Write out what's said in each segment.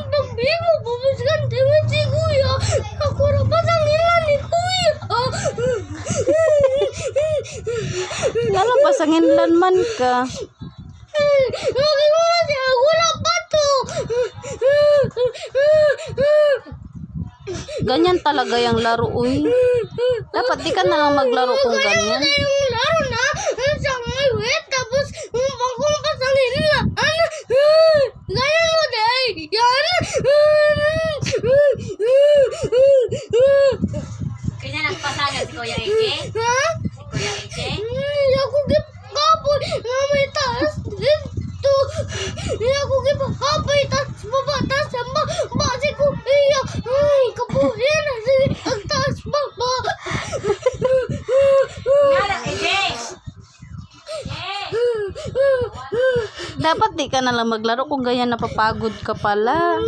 Pagbigo, pumuskan tiwid si Kuya. Ako rapat ang ilan ni Kuya. Lalo pasanginlan man ka. Lagi mo na siya, wala pa to. Ganyan talaga yung laro, uy. Dapat di ka na lang maglaro kung ganyan. Yung laro na, sa may wet, tapos kung pasangin nila. Ganyan mo day. Yan. Kanya nagpasaga si Kuya Ike? Ha? Kuya Ike? Ako gipakapoy na may taas dito. Ako gipakapoy taas baba taas baba si Kuya. Ay, kapuhin na si ang taas baba. Ngala, Ike! Dapat di ka na lang maglaro kung ganyan napapagod ka pala.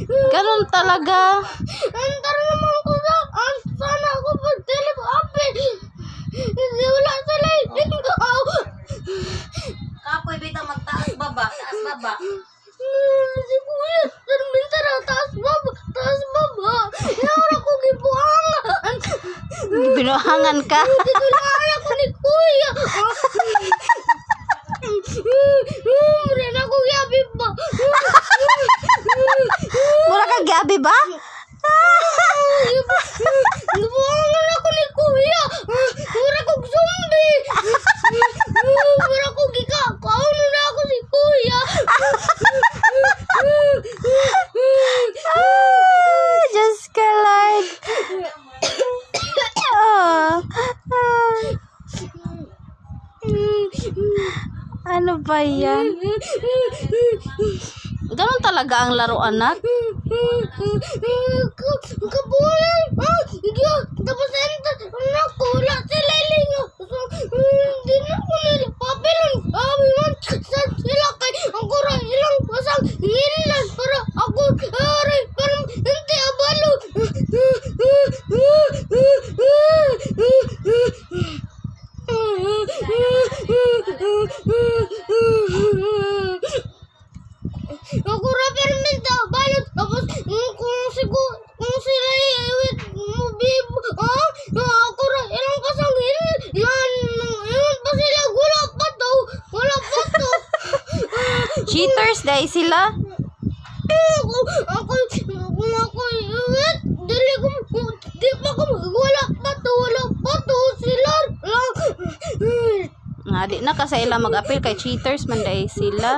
Ganun talaga. Antar naman ko sa sana ako pag-telep api. Hindi wala sa lighting ko. Kapoy bitang magtaas baba, taas baba. Si Kuya, minta na taas baba, taas baba. Yara ko gibuangan. Binuhangan ka. Titulaan ako ni Kuya. Mura na ko yabi ba? Mura ka gabi ba? Gibuangan ako ni Kuya. Mura ko zombie. Mura ko gikakaon na ako si Kuya. Diyos ka, Lord. Ano ba yan? Ganun talaga ang laro, anak. Kabuhay. Tapos naku, wala sila ilingo. So, hindi na ko nila papilan. Sabi man, sa sila kay ang kura ilang pasang ngilan para ako, aray, parang hindi abalo. Ako rapper minta balot tapos kung sila iwit mo bibo ako ra ilang pasangin yan pa sila wala pa to Cheaters dahil sila. ako iwit di pa ko wala pa to sila lang Di na kasi ila mag-appeal kay cheaters man dahil sila.